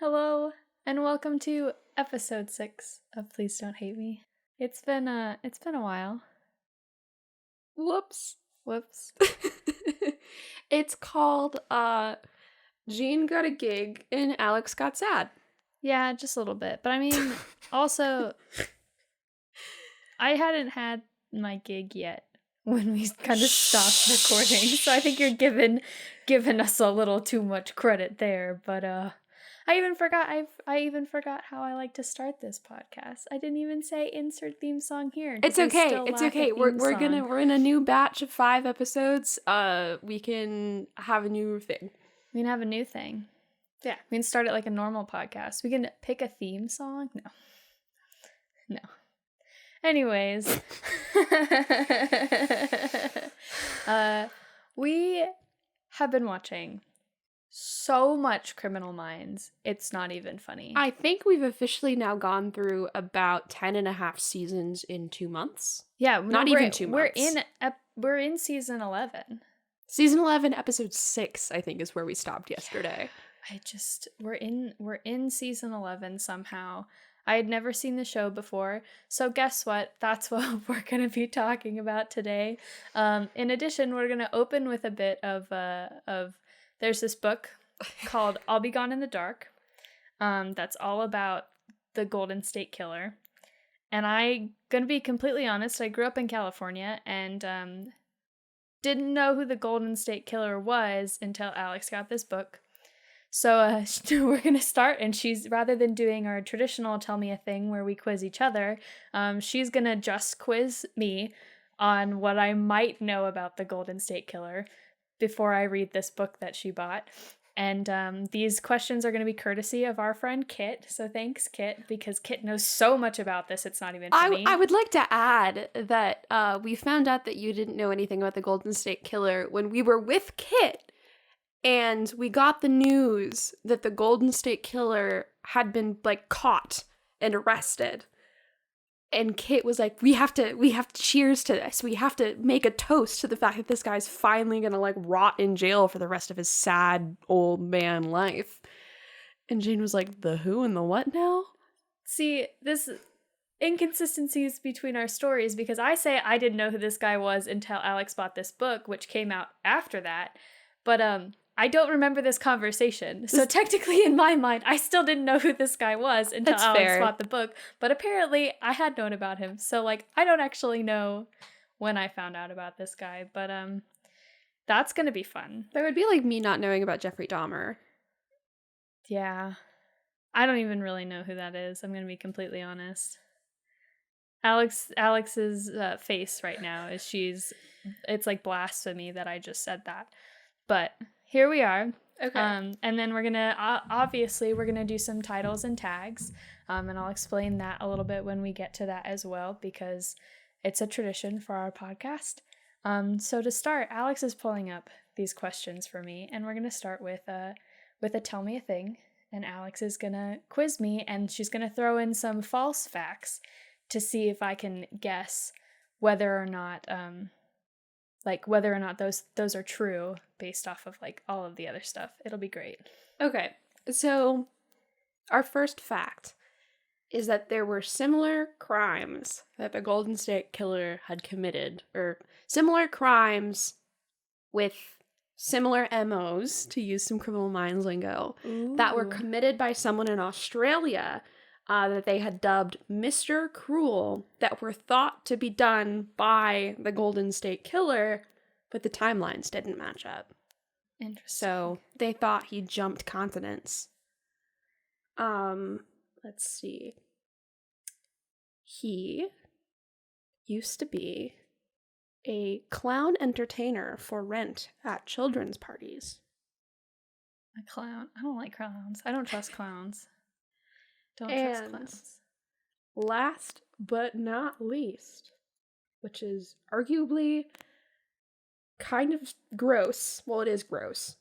Hello, and welcome to episode 6 of Please Don't Hate Me. It's been a while. Whoops. Whoops. It's called Jean got a gig and Alex got sad. Yeah, just a little bit. But I mean, also, I hadn't had my gig yet when we kind of stopped recording, so I think you're giving us a little too much credit there. But I even forgot how I like to start this podcast. I didn't even say insert theme song here. It's okay. It's okay. We're in a new batch of 5 episodes. We can have a new thing. We can have a new thing. Yeah, we can start it like a normal podcast. We can pick a theme song. No. Anyways, we have been watching so much Criminal Minds, it's not even funny. I think we've officially now gone through about 10 and a half seasons in 2 months. Yeah, not even 2 months. We're in season 11. Season 11, episode 6, I think, is where we stopped yesterday. We're in season 11 somehow. I had never seen the show before, so guess what? That's what we're going to be talking about today. In addition, we're going to open with a bit of there's this book called I'll Be Gone in the Dark. That's all about the Golden State Killer. And I'm going to be completely honest, I grew up in California and didn't know who the Golden State Killer was until Alex got this book. So we're going to start, and she's, rather than doing our traditional tell me a thing where we quiz each other, she's going to just quiz me on what I might know about the Golden State Killer before I read this book that she bought. And these questions are going to be courtesy of our friend Kit. So thanks, Kit, because Kit knows so much about this, it's not even funny. I would like to add that we found out that you didn't know anything about the Golden State Killer when we were with Kit. And we got the news that the Golden State Killer had been, caught and arrested. And Kit was like, we have to cheers to this. We have to make a toast to the fact that this guy's finally gonna, rot in jail for the rest of his sad old man life. And Jane was like, the who and the what now? See, this inconsistencies between our stories, because I say I didn't know who this guy was until Alex bought this book, which came out after that. But, I don't remember this conversation. So technically in my mind, I still didn't know who this guy was until Alex bought the book. But apparently I had known about him. So I don't actually know when I found out about this guy. But that's going to be fun. That would be like me not knowing about Jeffrey Dahmer. Yeah. I don't even really know who that is. I'm going to be completely honest. Alex's face right now is it's like blasphemy that I just said that. But here we are. Okay. And then we're gonna obviously we're gonna do some titles and tags, and I'll explain that a little bit when we get to that as well, because it's a tradition for our podcast. So to start, Alex is pulling up these questions for me, and we're gonna start with a tell me a thing, and Alex is gonna quiz me, and she's gonna throw in some false facts to see if I can guess whether or not those are true based off of all of the other stuff. It'll be great. Okay, so our first fact is that there were similar crimes that the Golden State Killer had committed, or similar crimes with similar MOs, to use some Criminal Minds lingo, that were committed by someone in Australia that they had dubbed Mr. Cruel, that were thought to be done by the Golden State Killer, but the timelines didn't match up. Interesting. So they thought he jumped continents. Let's see. He used to be a clown entertainer for rent at children's parties. A clown? I don't like clowns. I don't trust clowns. Trust clowns. Last but not least, which is arguably kind of gross. Well, it is gross.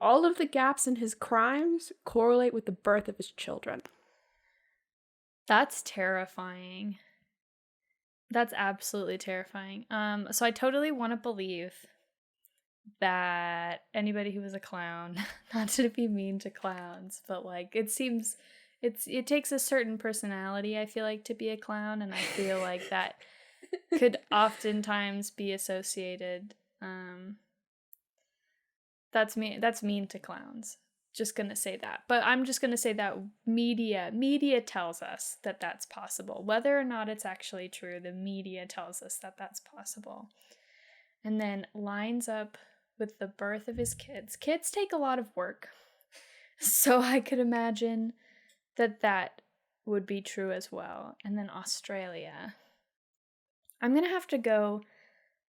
All of the gaps in his crimes correlate with the birth of his children. That's terrifying. That's absolutely terrifying. So I totally want to believe that anybody who was a clown, not to be mean to clowns, but like it seems it takes a certain personality, I feel like, to be a clown, and I feel like that could oftentimes be associated that's mean to clowns. Just gonna say that. But I'm just gonna say that media tells us that that's possible. Whether or not it's actually true, the media tells us that that's possible. And then lines up with the birth of his kids. Kids take a lot of work. So I could imagine that would be true as well. And then Australia. I'm gonna have to go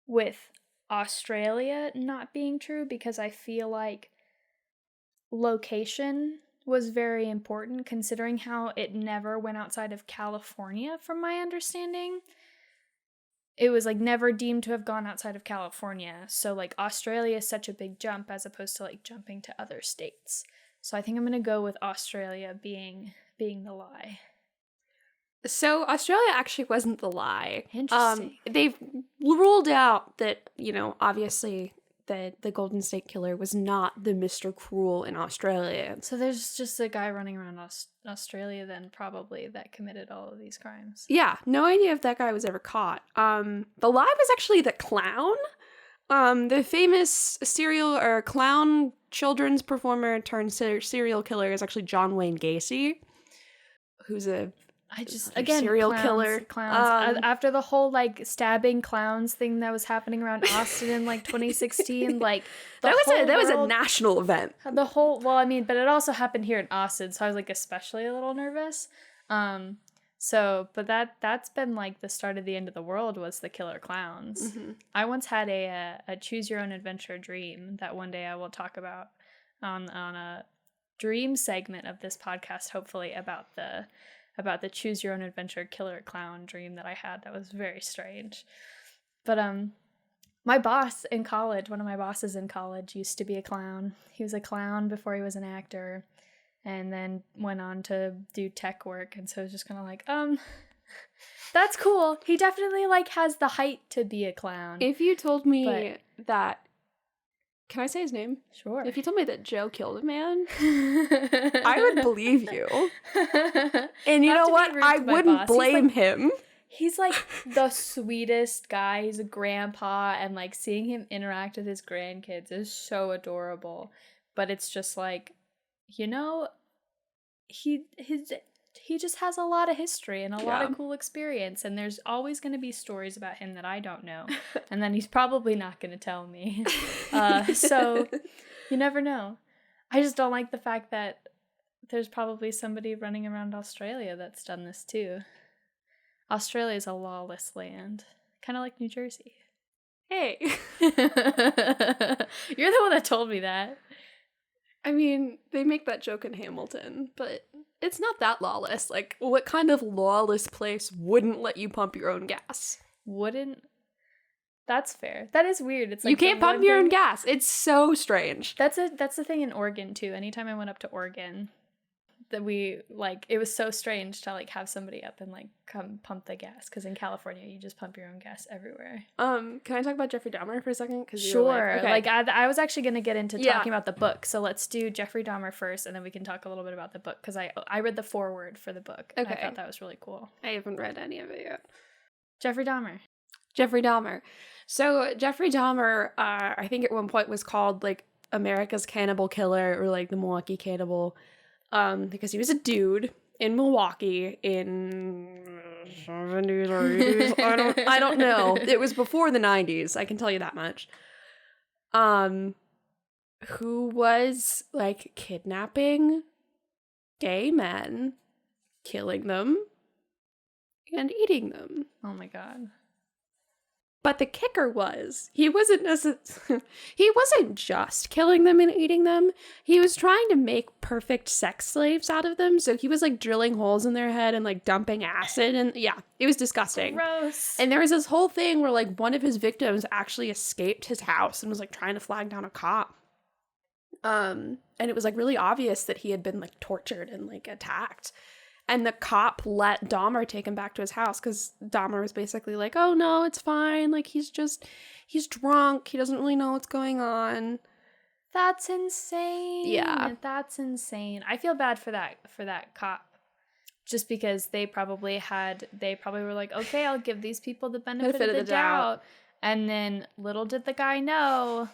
with Australia not being true because I feel like location was very important considering how it never went outside of California from my understanding. It was like never deemed to have gone outside of California. So like Australia is such a big jump as opposed to like jumping to other states. So I think I'm going to go with Australia being the lie. So Australia actually wasn't the lie. Interesting. They've ruled out that, obviously the Golden State Killer was not the Mr. Cruel in Australia. So there's just a guy running around Australia then probably that committed all of these crimes. Yeah, no idea if that guy was ever caught. The lie was actually the clown. The famous clown children's performer turned serial killer is actually John Wayne Gacy, who's a serial killer. Clowns. After the whole like stabbing clowns thing that was happening around Austin in like 2016, like that was a national event. But it also happened here in Austin, so I was like especially a little nervous. But that's been like the start of the end of the world was the killer clowns. Mm-hmm. I once had a choose your own adventure dream that one day I will talk about on a dream segment of this podcast, hopefully about the choose your own adventure killer clown dream that I had that was very strange. But my boss in college, one of my bosses in college used to be a clown. He was a clown before he was an actor and then went on to do tech work, and so it was just kind of like, that's cool. He definitely like has the height to be a clown. If you told me that, can I say his name? Sure. If you told me that Joe killed a man, I would believe you. And you know what? I wouldn't blame him. He's like the sweetest guy. He's a grandpa, and like seeing him interact with his grandkids is so adorable. But it's just like, he just has a lot of history and a lot of cool experience, and there's always going to be stories about him that I don't know, and then he's probably not going to tell me. So you never know. I just don't like the fact that there's probably somebody running around Australia that's done this too. Australia is a lawless land, kind of like New Jersey. Hey. You're the one that told me that. I mean, they make that joke in Hamilton, but it's not that lawless. Like, what kind of lawless place wouldn't let you pump your own gas? Wouldn't? That's fair. That is weird. It's like you can't pump your own gas. It's so strange. That's the thing in Oregon too. Anytime I went up to Oregon, that we like it was so strange to like have somebody up and like come pump the gas, because in California you just pump your own gas everywhere. Can I talk about Jeffrey Dahmer for a second? Sure. I was actually gonna get into talking about the book, so let's do Jeffrey Dahmer first, and then we can talk a little bit about the book, because I read the foreword for the book. Okay. And I thought that was really cool. I haven't read any of it yet. Jeffrey Dahmer. So Jeffrey Dahmer, I think at one point was called like America's Cannibal Killer, or like the Milwaukee Cannibal. Because he was a dude in Milwaukee in 70s or 80s. I don't know. It was before the 90s, I can tell you that much. Who was like kidnapping gay men, killing them, and eating them. Oh my god. But the kicker was, he wasn't just killing them and eating them. He was trying to make perfect sex slaves out of them. So he was like drilling holes in their head and like dumping acid. And yeah, it was disgusting. Gross. And there was this whole thing where like one of his victims actually escaped his house and was like trying to flag down a cop. And it was like really obvious that he had been like tortured and like attacked. And the cop let Dahmer take him back to his house because Dahmer was basically like, oh no, it's fine. Like, he's drunk. He doesn't really know what's going on. That's insane. Yeah. That's insane. I feel bad for that cop. Just because they probably were like, okay, I'll give these people the benefit of the doubt. And then little did the guy know.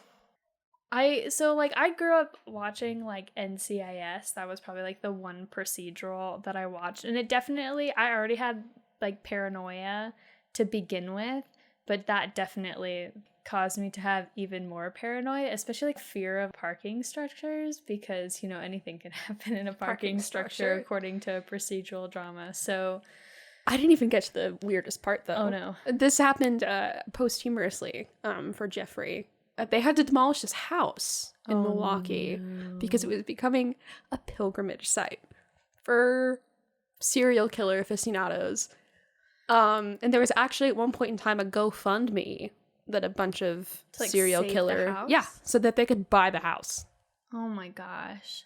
I grew up watching like NCIS. That was probably like the one procedural that I watched. And I already had like paranoia to begin with, but that definitely caused me to have even more paranoia, especially like fear of parking structures, because anything can happen in a parking structure according to a procedural drama. So I didn't even get to the weirdest part though. Oh no. This happened posthumously for Jeffrey. They had to demolish his house in Milwaukee because it was becoming a pilgrimage site for serial killer aficionados. And there was actually at one point in time a GoFundMe that a bunch of serial killer, so that they could buy the house. Oh my gosh.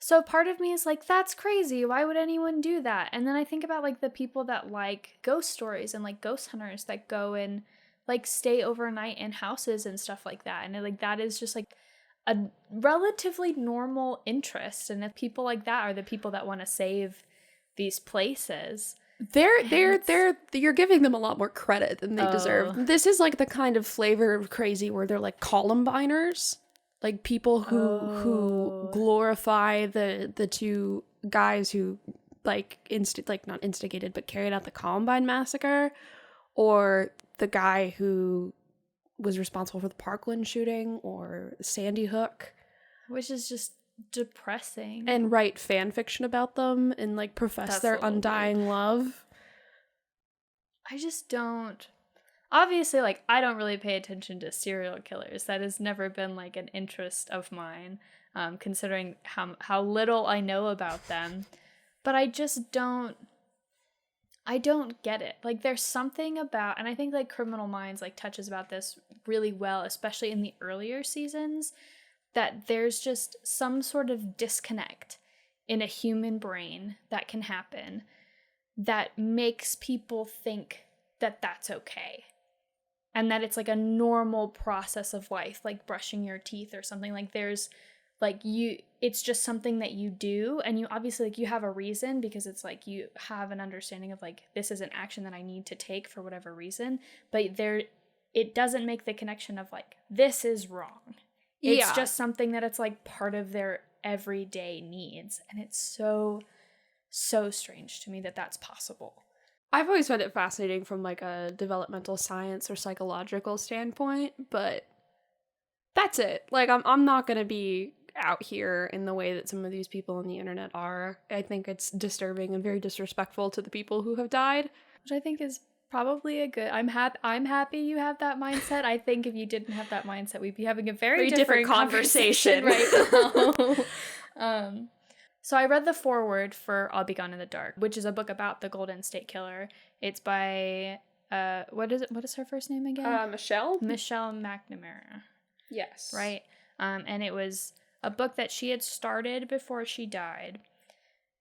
So part of me is like, that's crazy. Why would anyone do that? And then I think about like the people that like ghost stories and like ghost hunters that go and like stay overnight in houses and stuff like that. And like that is just like a relatively normal interest. And if people like that are the people that want to save these places. You're giving them a lot more credit than they deserve. This is like the kind of flavor of crazy where they're like Columbiners, like people who glorify the two guys who like not instigated but carried out the Columbine massacre, or the guy who was responsible for the Parkland shooting or Sandy Hook, which is just depressing, and write fan fiction about them and like profess their undying love. I just don't. Obviously, like, I don't really pay attention to serial killers. That has never been like an interest of mine, considering how little I know about them. But I just don't get it. Like, there's something about, and I think like Criminal Minds like touches about this really well, especially in the earlier seasons, that there's just some sort of disconnect in a human brain that can happen that makes people think that that's okay. And that it's like a normal process of life, like brushing your teeth or something. Like there's like it's just something that you do, and you obviously like you have a reason, because it's like you have an understanding of like, this is an action that I need to take for whatever reason, but it doesn't make the connection of like, this is wrong. It's just something that it's like part of their everyday needs. And it's so strange to me that that's possible. I've always found it fascinating from like a developmental science or psychological standpoint, but that's it. Like I'm not going to be out here in the way that some of these people on the internet are. I think it's disturbing and very disrespectful to the people who have died, which I think is probably a good. I'm happy you have that mindset. I think if you didn't have that mindset, we'd be having a very different conversation right now. So I read the foreword for I'll Be Gone in the Dark, which is a book about the Golden State Killer. It's by what is her first name again? Michelle McNamara. Yes. Right. And it was a book that she had started before she died,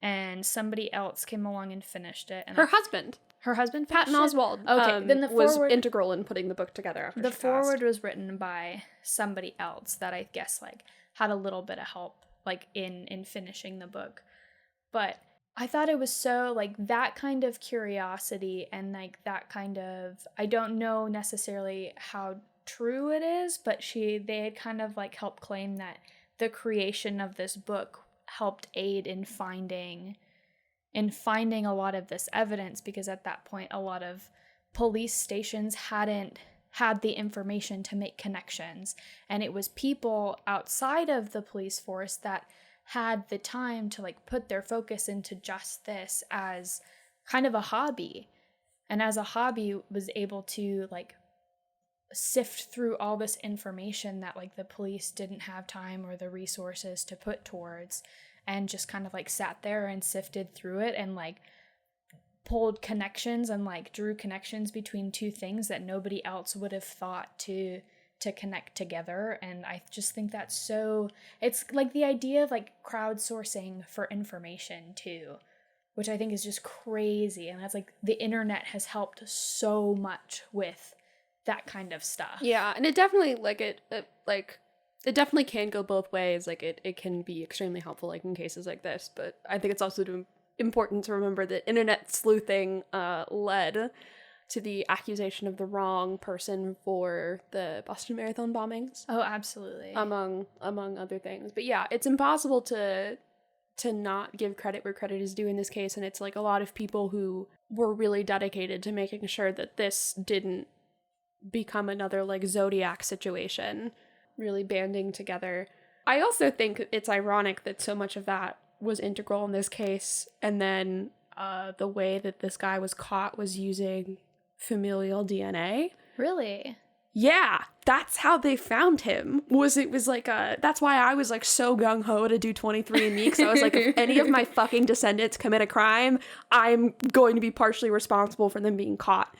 and somebody else came along and finished it. And her husband Patton Oswalt. Okay, then the foreword was integral in putting the book together after the she foreword passed. was written by somebody else that I guess like had a little bit of help like in finishing the book. But I thought it was so like that kind of curiosity and like that kind of, I don't know necessarily how true it is, but they had kind of like helped claim that the creation of this book helped aid in finding a lot of this evidence, because at that point a lot of police stations hadn't had the information to make connections, and it was people outside of the police force that had the time to like put their focus into just this as kind of a hobby, and as a hobby was able to like sift through all this information that like the police didn't have time or the resources to put towards, and just kind of like sat there and sifted through it and like pulled connections and like drew connections between two things that nobody else would have thought to connect together. And I just think that's so, it's like the idea of like crowdsourcing for information too. which I think is just crazy. And that's like the internet has helped so much with that kind of stuff. Yeah, and it definitely it definitely can go both ways. Like it can be extremely helpful like in cases like this, but I think it's also important to remember that internet sleuthing led to the accusation of the wrong person for the Boston Marathon bombings. Oh, absolutely. Among other things. But yeah, it's impossible to not give credit where credit is due in this case, and it's like a lot of people who were really dedicated to making sure that this didn't become another like Zodiac situation, really banding together. I also think it's ironic that so much of that was integral in this case, and then the way that this guy was caught was using familial DNA. Really? Yeah, that's how they found him. That's why I was like so gung-ho to do 23andMe, because I was like, if any of my fucking descendants commit a crime, I'm going to be partially responsible for them being caught.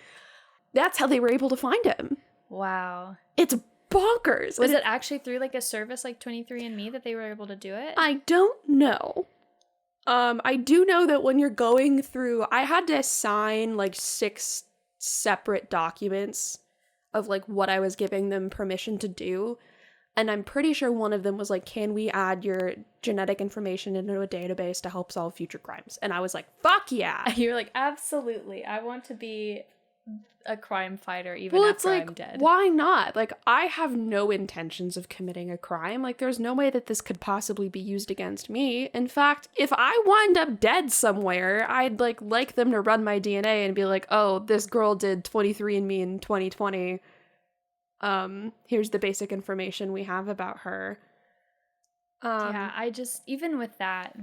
That's how they were able to find him. Wow. It's bonkers. Was it actually through like a service like 23andMe that they were able to do it? I don't know. I do know that when you're going through, I had to sign like 6 separate documents of like what I was giving them permission to do. And I'm pretty sure one of them was like, can we add your genetic information into a database to help solve future crimes? And I was like, fuck yeah. You're like, absolutely. I want to be a crime fighter even after I'm dead. Why not? Like, I have no intentions of committing a crime. Like, there's no way that this could possibly be used against me. In fact, if I wind up dead somewhere, I'd like them to run my DNA and be like, oh, this girl did 23andMe in 2020. Here's the basic information we have about her. Yeah, I just, even with that,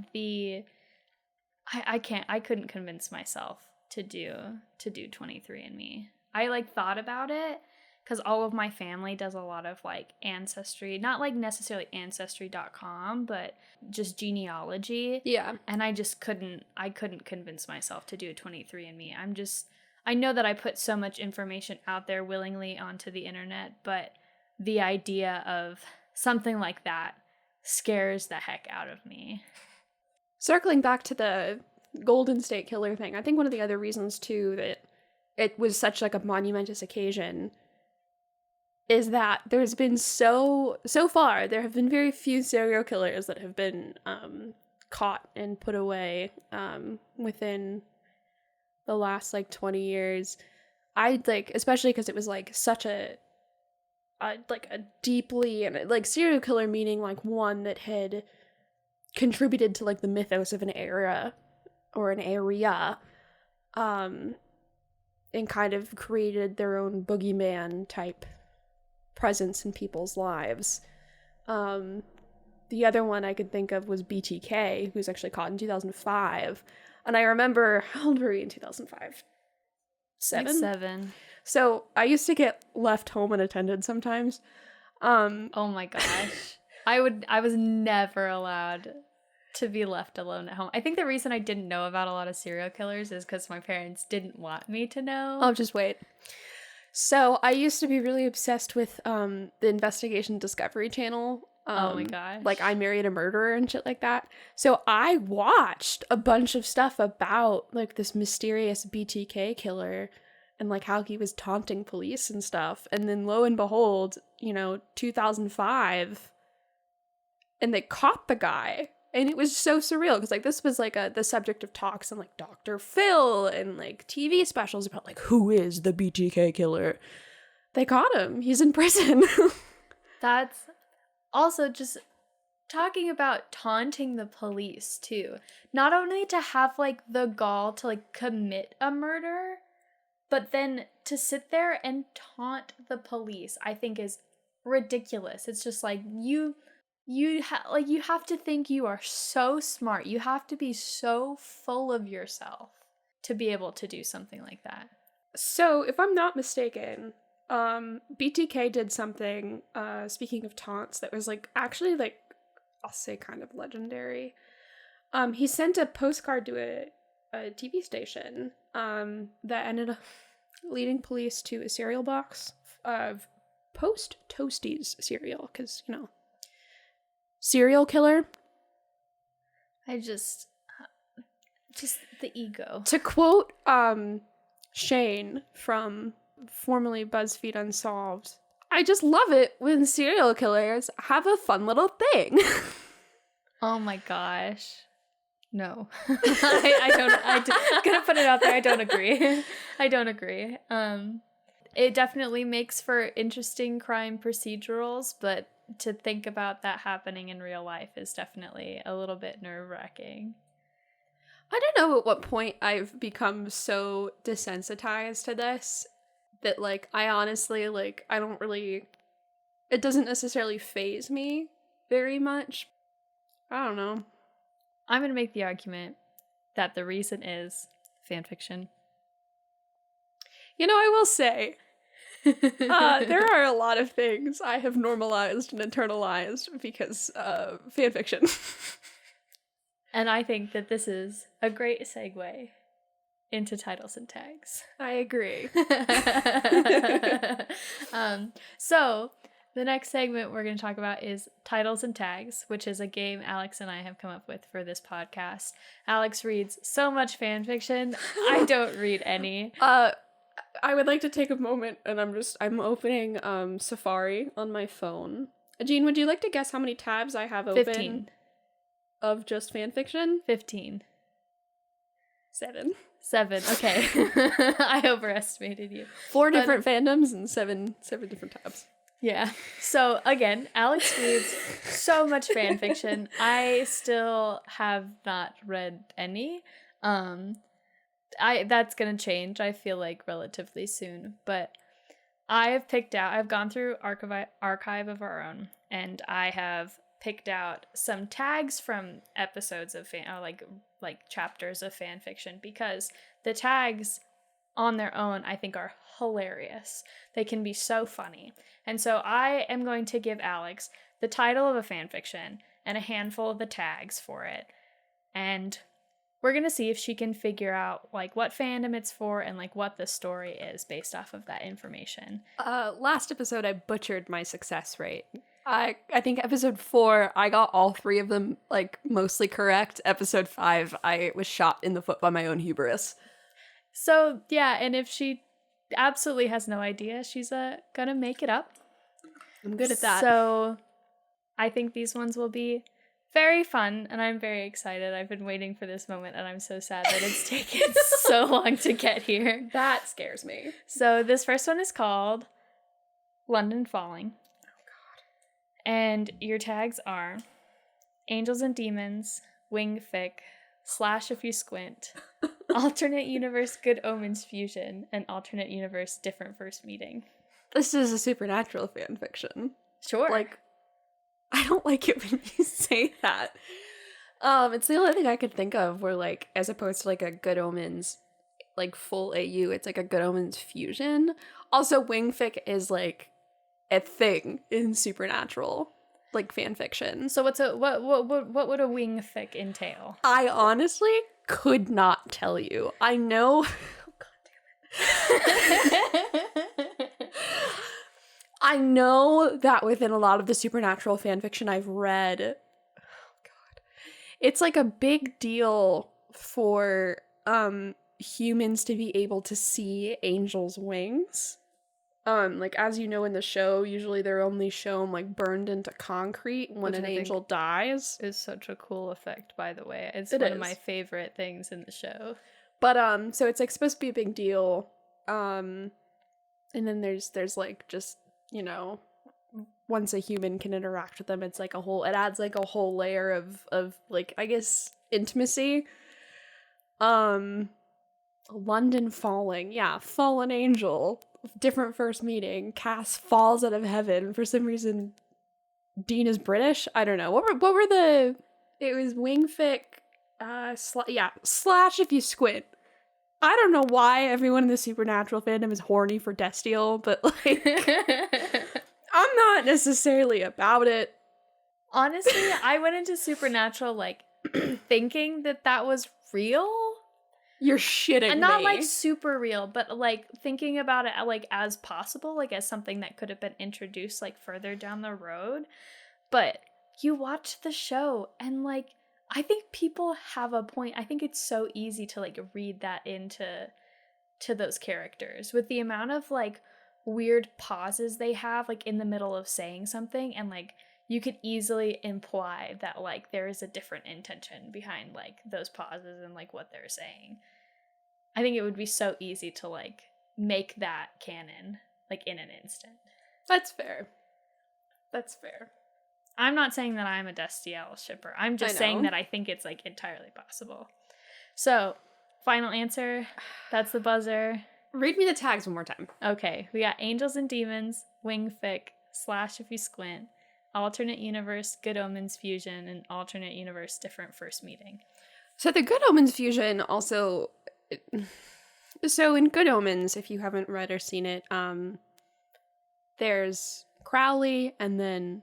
I couldn't convince myself to do 23andMe. I like thought about it because all of my family does a lot of like ancestry, not like necessarily ancestry.com, but just genealogy. Yeah. And I couldn't convince myself to do 23andMe. I know that I put so much information out there willingly onto the internet, but the idea of something like that scares the heck out of me. Circling back to the Golden State Killer thing, I think one of the other reasons too that it was such like a monumentous occasion is that there's been so far there have been very few serial killers that have been caught and put away within the last like 20 years. I like, especially because it was like such a deeply, and like serial killer meaning like one that had contributed to like the mythos of an era or an area, and kind of created their own boogeyman type presence in people's lives. The other one I could think of was BTK, who's actually caught in 2005. And I remember, how old were we in 2005? 7? Like 7. So I used to get left home unattended sometimes. Oh my gosh. I was never allowed to be left alone at home. I think the reason I didn't know about a lot of serial killers is because my parents didn't want me to know. Oh, just wait. So I used to be really obsessed with the Investigation Discovery Channel. Oh my gosh. Like I Married a Murderer and shit like that. So I watched a bunch of stuff about like this mysterious BTK killer and like how he was taunting police and stuff. And then lo and behold, 2005, and they caught the guy. And it was so surreal because like this was like the subject of talks on like Dr. Phil and like TV specials about like who is the BTK killer. They caught him. He's in prison. That's also just talking about taunting the police too. Not only to have like the gall to like commit a murder, but then to sit there and taunt the police, I think is ridiculous. It's just like you have to think you are so smart. You have to be so full of yourself to be able to do something like that. So, if I'm not mistaken, BTK did something, speaking of taunts, that was like actually like, I'll say kind of legendary. He sent a postcard to a TV station that ended up leading police to a cereal box of post-Toasties cereal, because, serial killer. Just the ego. To quote Shane from formerly BuzzFeed Unsolved, I just love it when serial killers have a fun little thing. Oh my gosh. No. I'm gonna put it out there. I don't agree. I don't agree. It definitely makes for interesting crime procedurals, but to think about that happening in real life is definitely a little bit nerve-wracking. I don't know at what point I've become so desensitized to this that, like, I honestly, like, I don't really, it doesn't necessarily faze me very much. I don't know. I'm going to make the argument that the reason is fanfiction. You know, I will say, there are a lot of things I have normalized and internalized because of fanfiction. And I think that this is a great segue into titles and tags. I agree. So the next segment we're going to talk about is titles and tags, which is a game Alix and I have come up with for this podcast. Alix reads so much fan fiction. I don't read any. I would like to take a moment, and I'm opening Safari on my phone. Jean, would you like to guess how many tabs I have open? 15. Of just fanfiction? 15. 7. 7. Okay. I overestimated you. 4 different fandoms and seven different tabs. Yeah. So again, Alix reads so much fan fiction. I still have not read any. That's gonna change, I feel like, relatively soon. But I've gone through Archive of Our Own, and I have picked out some tags from episodes of like chapters of fan fiction, because the tags on their own I think are hilarious. They can be so funny. And so I am going to give Alix the title of a fan fiction and a handful of the tags for it. And we're going to see if she can figure out like what fandom it's for and like what the story is based off of that information. Last episode I butchered my success rate. I think episode 4, I got all 3 of them, like, mostly correct. Episode 5, I was shot in the foot by my own hubris. So, yeah, and if she absolutely has no idea, she's gonna make it up. I'm good at that. So, I think these ones will be very fun, and I'm very excited. I've been waiting for this moment, and I'm so sad that it's taken so long to get here. That scares me. So, this first one is called London Falling. And your tags are Angels and Demons, Wing Fic, Slash If You Squint, Alternate Universe Good Omens Fusion, and Alternate Universe Different First Meeting. This is a supernatural fanfiction. Sure. Like, I don't like it when you say that. It's the only thing I could think of where, like, as opposed to like a Good Omens, like full AU, it's like a Good Omens fusion. Also, Wing Fic is like a thing in supernatural, like, fan fiction. So what would a wing fic entail? I honestly could not tell you. I know. Oh, God damn it. I know that within a lot of the supernatural fan fiction I've read, oh God, it's like a big deal for humans to be able to see angels' wings. Like, as you know in the show, usually they're only shown, like, burned into concrete when an angel dies. Is such a cool effect, by the way. It's one of my favorite things in the show. But, so it's, like, supposed to be a big deal. And then there's, like, just, you know, once a human can interact with them, it's, like, it adds, like, a whole layer of, like, I guess, intimacy. London Falling. Yeah, fallen angel. Different first meeting. Cass falls out of heaven. For some reason, Dean is British. I don't know. What were the? It was Wing Fic. Slash If You Squint. I don't know why everyone in the supernatural fandom is horny for Destiel, but like, I'm not necessarily about it. Honestly, I went into supernatural like thinking that was real. You're shitting me. And not like super real, but like thinking about it like as possible, like as something that could have been introduced like further down the road. But you watch the show and like I think people have a point. I think it's so easy to like read that into those characters with the amount of like weird pauses they have like in the middle of saying something, and like you could easily imply that like there is a different intention behind like those pauses and like what they're saying. I think it would be so easy to like make that canon like in an instant. That's fair. That's fair. I'm not saying that I'm a Destiel shipper. I'm just saying that I think it's like entirely possible. So, final answer. That's the buzzer. Read me the tags one more time. Okay, we got Angels and Demons, Wing Fic, Slash If You Squint, Alternate Universe, Good Omens Fusion, and Alternate Universe Different First Meeting. So the Good Omens fusion also... So in Good Omens, if you haven't read or seen it, there's Crowley and then...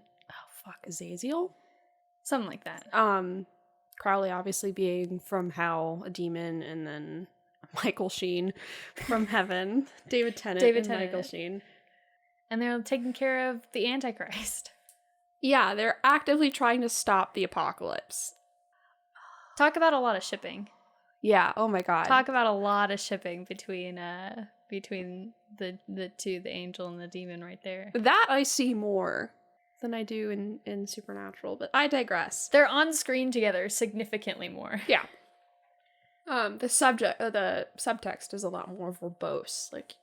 Azazel? Something like that. Crowley obviously being from hell, a demon, and then Michael Sheen from heaven. David Tennant. Michael Sheen. And they're taking care of the Antichrist. Yeah, they're actively trying to stop the apocalypse. Talk about a lot of shipping. Yeah, oh my god. Talk about a lot of shipping between the two, the angel and the demon right there. That I see more than I do in Supernatural, but I digress. They're on screen together significantly more. Yeah. The subtext is a lot more verbose, like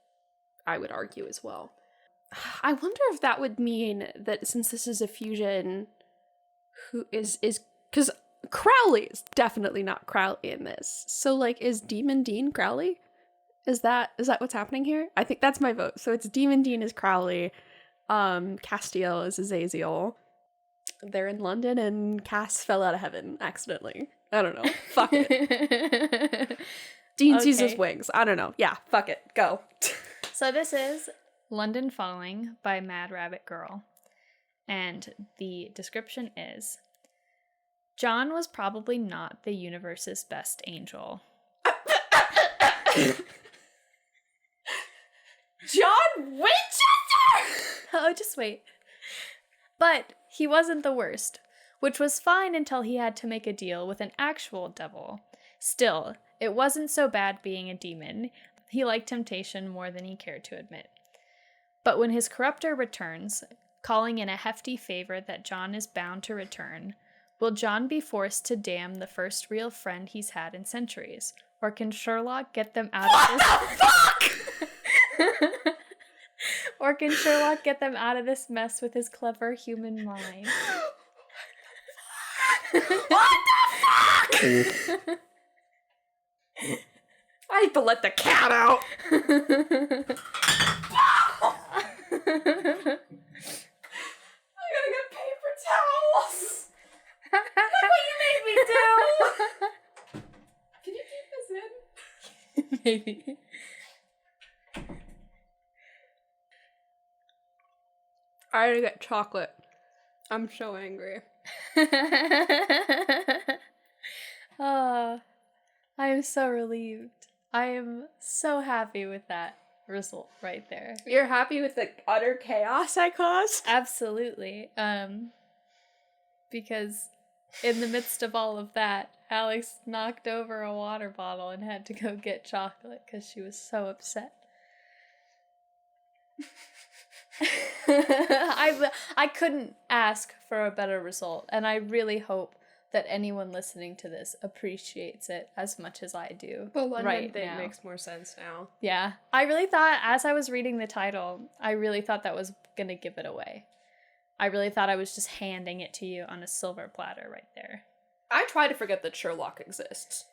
I would argue as well. I wonder if that would mean that since this is a fusion, who is because Crowley is definitely not Crowley in this. So like, is Demon Dean Crowley? Is that what's happening here? I think that's my vote. So it's Demon Dean is Crowley. Castiel is Azazel. They're in London and Cass fell out of heaven accidentally. I don't know. Fuck it. Dean sees his wings. I don't know. Yeah, fuck it. Go. So this is London Falling by Mad Rabbit Girl. And the description is, John was probably not the universe's best angel. John Winchester! Oh, just wait. But he wasn't the worst, which was fine until he had to make a deal with an actual devil. Still, it wasn't so bad being a demon. He liked temptation more than he cared to admit. But when his corruptor returns, calling in a hefty favor that John is bound to return, will John be forced to damn the first real friend he's had in centuries? Or can Sherlock get them out of this? What the fuck? Or can Sherlock get them out of this mess with his clever human mind? What the fuck? I have to let the cat out. I gotta get paper towels. Look what you made me do. Can you keep this in? Maybe. I gotta get chocolate. I'm so angry. Oh, I am so relieved. I am so happy with that result right there. You're happy with the utter chaos I caused? Absolutely. Because in the midst of all of that, Alix knocked over a water bottle and had to go get chocolate because she was so upset. I couldn't ask for a better result, and I really hope that anyone listening to this appreciates it as much as I do. The London right thing now. makes more sense now. Yeah. I really thought, as I was reading the title, I really thought that was gonna give it away. I really thought I was just handing it to you on a silver platter right there. I try to forget that Sherlock exists.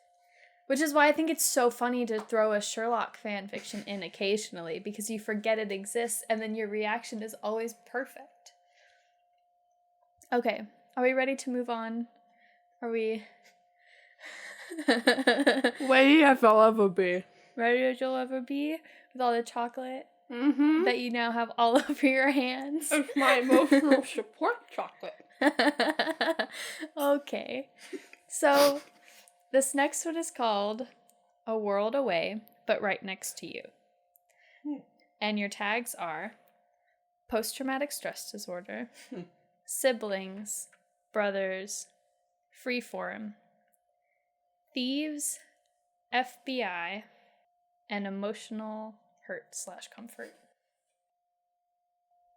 Which is why I think it's so funny to throw a Sherlock fanfiction in occasionally, because you forget it exists and then your reaction is always perfect. Okay, are we ready to move on? Are we... Ready as I'll ever be. Ready as you'll ever be? With all the chocolate that you now have all over your hands? It's my emotional support chocolate. Okay. So, this next one is called A World Away, but Right Next to You. And your tags are post-traumatic stress disorder, siblings, brothers, Freeform, thieves, FBI, and emotional hurt/comfort.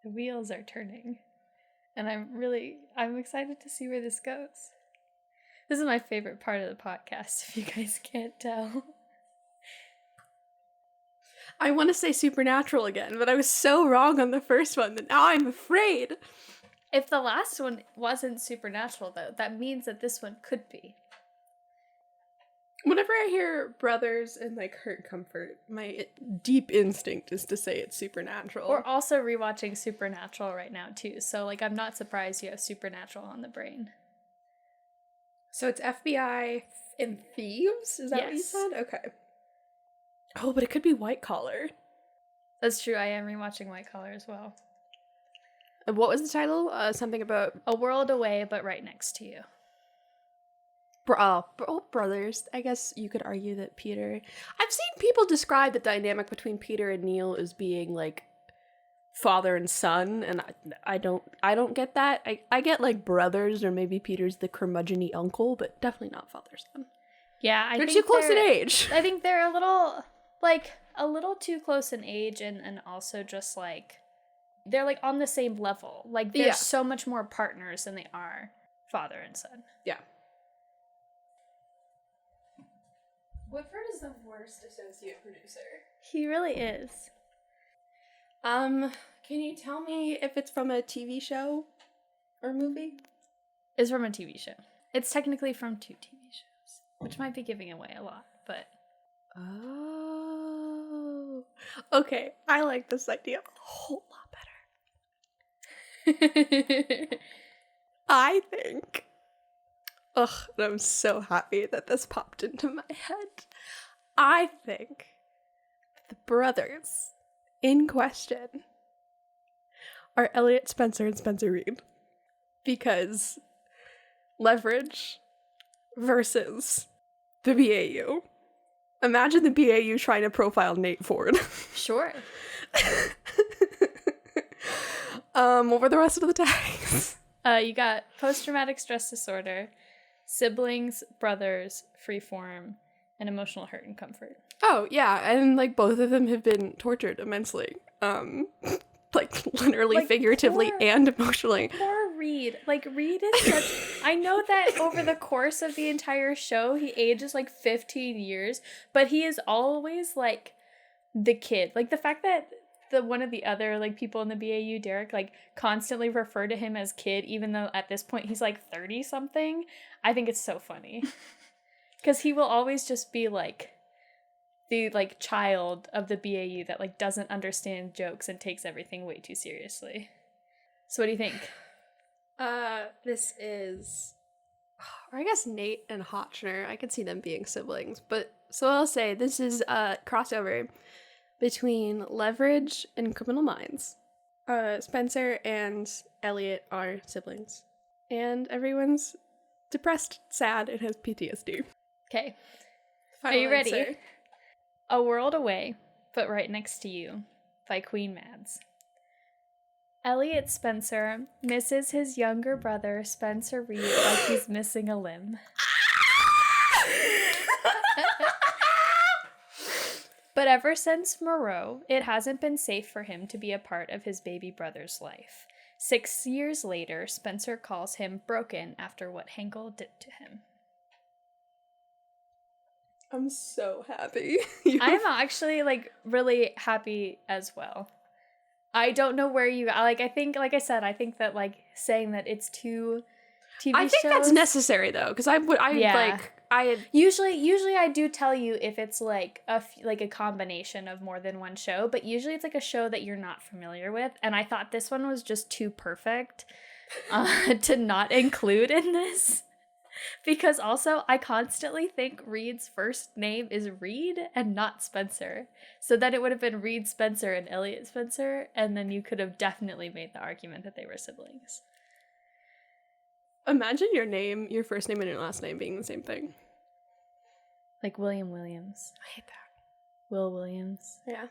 The wheels are turning, and I'm excited to see where this goes. This is my favorite part of the podcast, if you guys can't tell. I want to say Supernatural again, but I was so wrong on the first one that now I'm afraid. If the last one wasn't Supernatural, though, that means that this one could be. Whenever I hear brothers and like hurt comfort, my deep instinct is to say it's Supernatural. We're also rewatching Supernatural right now, too, so like I'm not surprised you have Supernatural on the brain. So it's FBI and thieves? Is that what you said? Okay. Oh, but it could be White Collar. That's true, I am rewatching White Collar as well. What was the title? Something about... A World Away, but Right Next to You. Brothers. I guess you could argue that Peter... I've seen people describe the dynamic between Peter and Neil as being, like, father and son, and I don't get that. I get, like, brothers, or maybe Peter's the curmudgeon-y uncle, but definitely not father-son. Yeah, they're too close in age. I think they're a little too close in age, and also just, like... They're, like, on the same level. Like, they're so much more partners than they are father and son. Yeah. Woodford is the worst associate producer. He really is. Can you tell me if it's from a TV show or movie? It's from a TV show. It's technically from 2 TV shows, which might be giving away a lot, but... Oh. Okay, I like this idea a whole lot better. I think... Ugh, and I'm so happy that this popped into my head. I think the brothers in question are Elliot Spencer and Spencer Reed. Because Leverage versus the BAU. Imagine the BAU trying to profile Nate Ford. Sure. What were the rest of the tags? You got post-traumatic stress disorder, siblings, brothers, freeform, and emotional hurt and comfort. Oh, yeah, and, like, both of them have been tortured immensely. Like, literally, like, figuratively, and emotionally. Poor Reed. Like, Reed is such... I know that over the course of the entire show, he ages, like, 15 years, but he is always, like, the kid. Like, the fact that one of the other, like, people in the BAU, Derek, like, constantly refer to him as kid, even though at this point he's, like, 30-something, I think it's so funny. Because he will always just be, like, the, like, child of the BAU that, like, doesn't understand jokes and takes everything way too seriously. So what do you think? This is... Or I guess Nate and Hotchner, I could see them being siblings, but... So I'll say this is a crossover between Leverage and Criminal Minds. Spencer and Elliot are siblings. And everyone's depressed, sad, and has PTSD. Okay. Final Are you ready? answer. A World Away, but Right Next to You by Queen Mads. Elliot Spencer misses his younger brother, Spencer Reed, like he's missing a limb. But ever since Moreau, it hasn't been safe for him to be a part of his baby brother's life. 6 years later, Spencer calls him broken after what Henkel did to him. I'm so happy. I'm actually, like, really happy as well. I don't know where you... I think, like I said, I think that, like, saying that it's 2 TV shows... I think that's necessary, though, because Usually I do tell you if it's, like, a combination of more than one show, but usually it's, like, a show that you're not familiar with, and I thought this one was just too perfect to not include in this. Because also, I constantly think Reed's first name is Reed and not Spencer. So then it would have been Reed Spencer and Elliot Spencer, and then you could have definitely made the argument that they were siblings. Imagine your first name and your last name being the same thing. Like William Williams. I hate that. Will Williams. Yeah.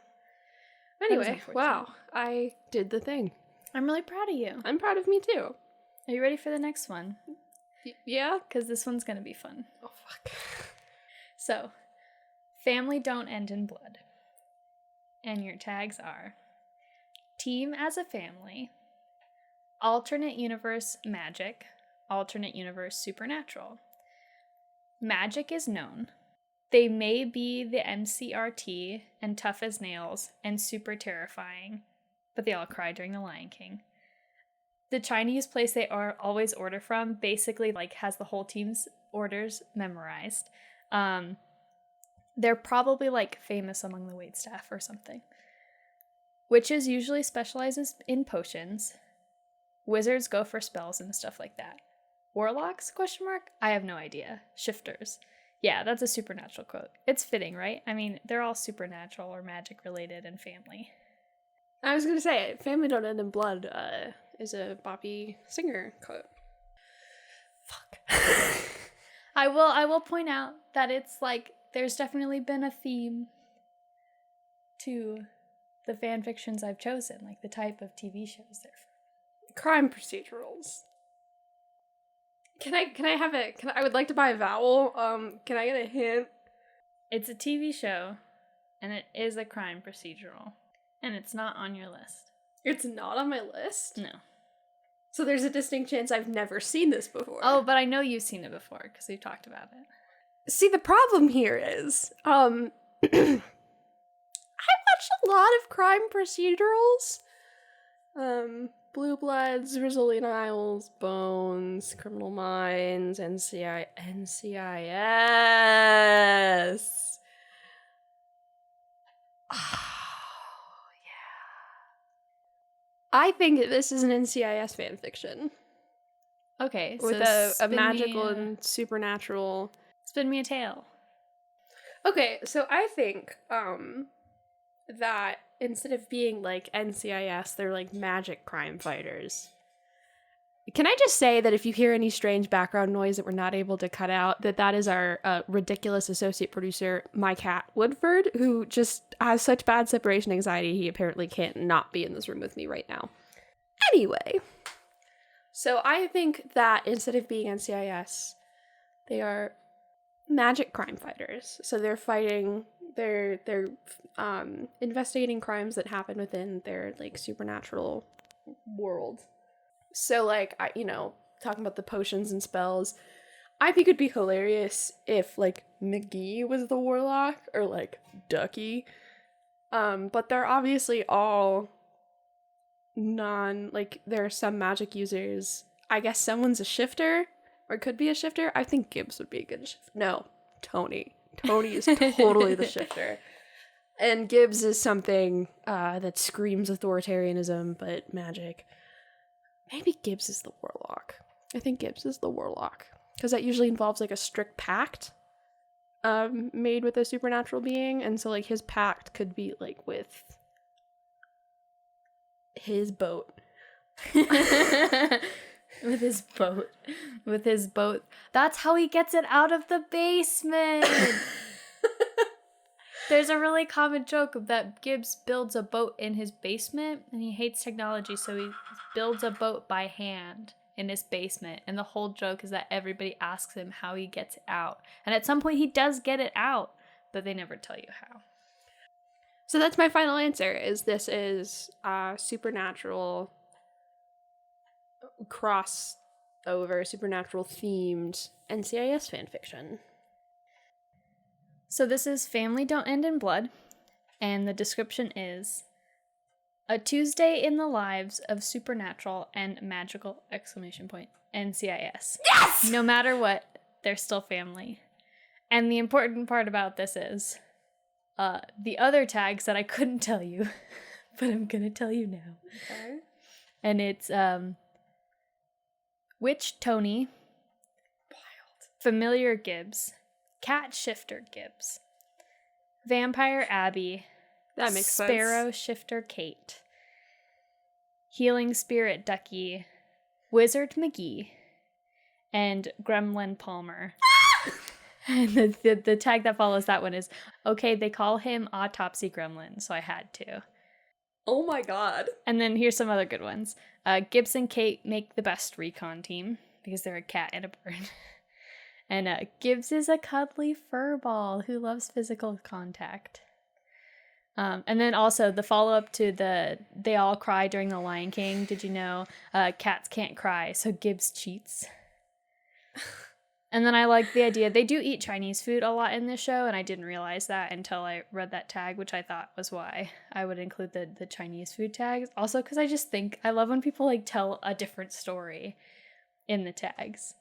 Anyway, wow. I did the thing. I'm really proud of you. I'm proud of me too. Are you ready for the next one? Yeah? Because this one's gonna be fun. Oh, fuck. So, family don't end in blood. And your tags are team as a family, alternate universe magic, alternate universe supernatural. Magic is known. They may be the MCRT and tough as nails and super terrifying, but they all cry during The Lion King. The Chinese place they always order from basically like has the whole team's orders memorized. They're probably like famous among the waitstaff or something. Witches usually specializes in potions. Wizards go for spells and stuff like that. Warlocks? ? I have no idea. Shifters. Yeah, that's a supernatural quote. It's fitting, right? I mean, they're all supernatural or magic related and family. I was gonna say, family don't end in blood, is a Bobby Singer quote. Fuck. I will point out that it's like, there's definitely been a theme to the fan fictions I've chosen, like the type of TV shows they're from. Crime procedurals. I would like to buy a vowel. Can I get a hint? It's a TV show, and it is a crime procedural, and it's not on your list. It's not on my list? No. So there's a distinct chance I've never seen this before. Oh, but I know you've seen it before, because we've talked about it. See, the problem here is, I watched a lot of crime procedurals. Blue Bloods, Brazilian Isles, Bones, Criminal Minds, NCIS. Oh, yeah. I think this is an NCIS fanfiction. Okay, With so a magical and supernatural... Spin me a tale. Okay, so I think, that instead of being like NCIS, they're like magic crime fighters. Can I just say that if you hear any strange background noise that we're not able to cut out, that is our ridiculous associate producer, my cat, Woodford, who just has such bad separation anxiety, he apparently can't not be in this room with me right now. Anyway, so I think that instead of being NCIS, they are magic crime fighters. So they're fighting... They're investigating crimes that happen within their, like, supernatural world. So, like, talking about the potions and spells, I think it'd be hilarious if, like, McGee was the warlock, or, like, Ducky. But they're obviously all there are some magic users. I guess someone's a shifter, or could be a shifter. I think Gibbs would be a good shifter. No, Tony. Tony is totally the shifter. And Gibbs is something that screams authoritarianism, but magic. Maybe Gibbs is the warlock. I think Gibbs is the warlock. Because that usually involves, like, a strict pact made with a supernatural being. And so, like, his pact could be, like, with his boat. With his boat. That's how he gets it out of the basement. There's a really common joke that Gibbs builds a boat in his basement, and he hates technology, so he builds a boat by hand in his basement. And the whole joke is that everybody asks him how he gets it out. And at some point he does get it out, but they never tell you how. So that's my final answer, this is supernatural crossover, supernatural themed NCIS fanfiction. So this is Family Don't End in Blood, and the description is a Tuesday in the lives of supernatural and magical ! NCIS. Yes! No matter what, they're still family. And the important part about this is the other tags that I couldn't tell you, but I'm gonna tell you now. Okay. And it's Witch Tony, Wild. Familiar Gibbs, Cat Shifter Gibbs, Vampire Abby, That makes sense. Sparrow Shifter Kate, Healing Spirit Ducky, Wizard McGee, and Gremlin Palmer. And the tag that follows that one is, okay, they call him Autopsy Gremlin, so I had to. Oh my god. And then here's some other good ones. Gibbs and Kate make the best recon team. because they're a cat and a bird. And Gibbs is a cuddly fur ball who loves physical contact. And then also the follow-up to they all cry during The Lion King. Did you know cats can't cry, so Gibbs cheats? And then I like the idea. They do eat Chinese food a lot in this show, and I didn't realize that until I read that tag, which I thought was why I would include the Chinese food tags. Also, because I just think I love when people like tell a different story in the tags.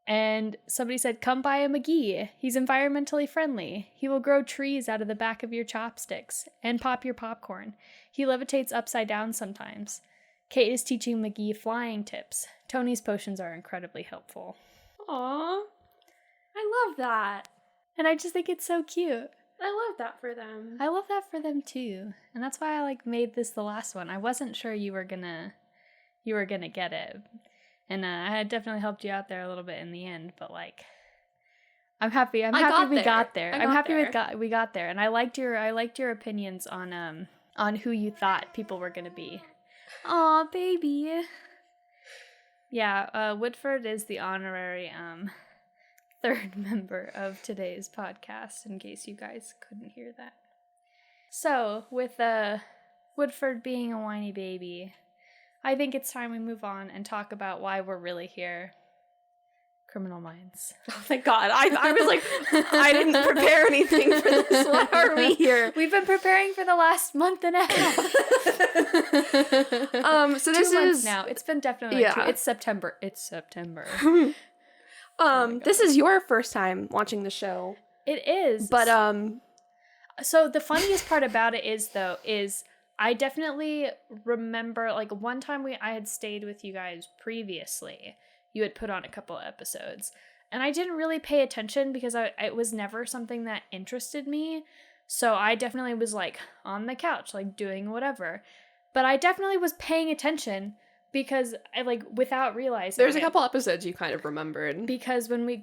And somebody said, come buy a McGee. He's environmentally friendly. He will grow trees out of the back of your chopsticks and pop your popcorn. He levitates upside down sometimes. Kate is teaching McGee flying tips. Tony's potions are incredibly helpful. Aww. I love that. And I just think it's so cute. I love that for them. I love that for them too. And that's why I like made this the last one. I wasn't sure you were gonna get it. And I had definitely helped you out there a little bit in the end, but like I'm happy we got there. We got there. And I liked your opinions on who you thought people were gonna be. Aw, baby. Yeah, Woodford is the honorary third member of today's podcast, in case you guys couldn't hear that. So, with Woodford being a whiny baby, I think it's time we move on and talk about why we're really here. Criminal Minds. Oh, thank God. I was like, I didn't prepare anything for this. Why are we here? We've been preparing for the last month and a half. So this 2 months is now. It's been definitely it's September. This is your first time watching the show. It is. But so the funniest part about it is I definitely remember like one time I had stayed with you guys previously. You had put on a couple of episodes, and I didn't really pay attention because it was never something that interested me. So I definitely was like on the couch, like doing whatever. But I definitely was paying attention because I like without realizing. There's a couple episodes you kind of remembered. Because when we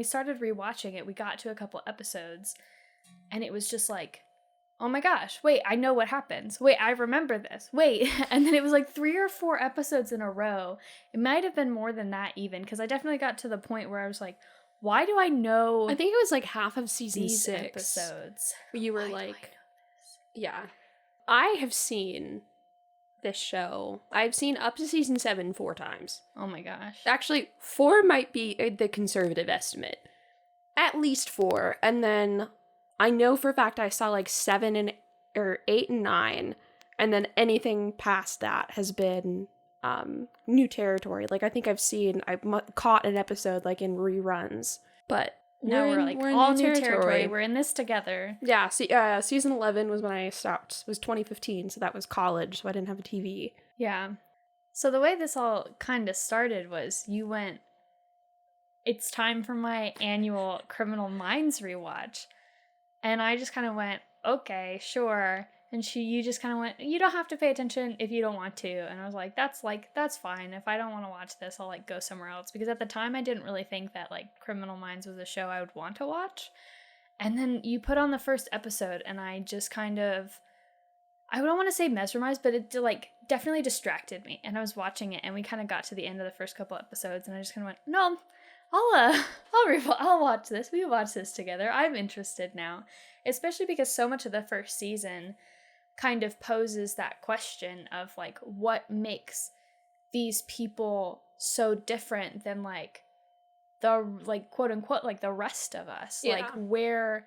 started rewatching it, we got to a couple episodes, and it was just like, oh my gosh, wait, I know what happens. Wait, I remember this. Wait. And then it was like 3 or 4 episodes in a row. It might have been more than that even, because I definitely got to the point where I was like, why do I know I think it was like half of season these 6 episodes? You were like, yeah. I have seen this show. I've seen up to season 7 4 times. Oh my gosh. Actually, 4 might be the conservative estimate. At least 4. And then I know for a fact I saw like 7 or 8 and 9, and then anything past that has been new territory. Like I think I've caught an episode like in reruns, but now we're like all new territory. We're in this together. Yeah. Season 11 was when I stopped. It was 2015, so that was college, so I didn't have a TV. Yeah. So the way this all kind of started was you went, it's time for my annual Criminal Minds rewatch. And I just kind of went, okay, sure. And you just kind of went, you don't have to pay attention if you don't want to. And I was like, that's fine. If I don't want to watch this, I'll like go somewhere else. Because at the time I didn't really think that like Criminal Minds was a show I would want to watch. And then you put on the first episode and I just kind of, I don't want to say mesmerized, but it like definitely distracted me. And I was watching it and we kind of got to the end of the first couple episodes and I just kind of went, no, I'll watch this. We watch this together. I'm interested now, especially because so much of the first season kind of poses that question of like what makes these people so different than like the like quote unquote like the rest of us. Yeah. Like where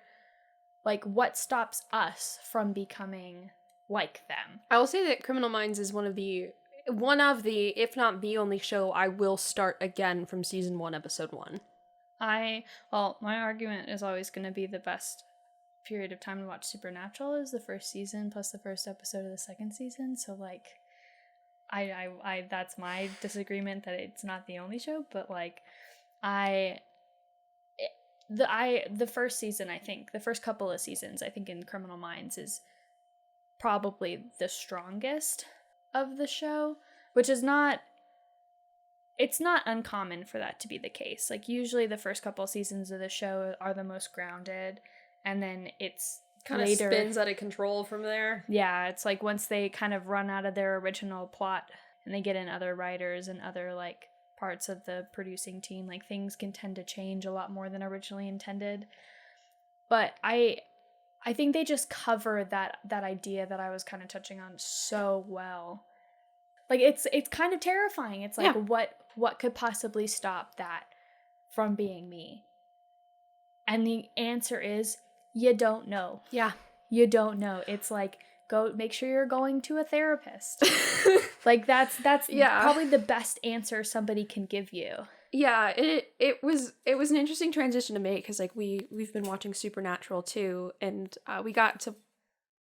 like what stops us from becoming like them. I will say that Criminal Minds is one of the, if not the only show I will start again from season 1, episode 1. My argument is always going to be the best period of time to watch Supernatural is the first season plus the first episode of the second season. So like, I that's my disagreement that it's not the only show, but like, the first season, I think the first couple of seasons, I think in Criminal Minds is probably the strongest of the show, which is not, it's not uncommon for that to be the case. Like usually the first couple seasons of the show are the most grounded, and then it's kind of spins out of control from there. Yeah, it's like once they kind of run out of their original plot and they get in other writers and other like parts of the producing team. Like, things can tend to change a lot more than originally intended. But I think they just cover that idea that I was kind of touching on so well. Like, it's kind of terrifying. It's like, what could possibly stop that from being me? And the answer is, you don't know. Yeah. You don't know. It's like, go make sure you're going to a therapist. Like, that's probably the best answer somebody can give you. Yeah, it was an interesting transition to make, because like we've been watching Supernatural too, and we got to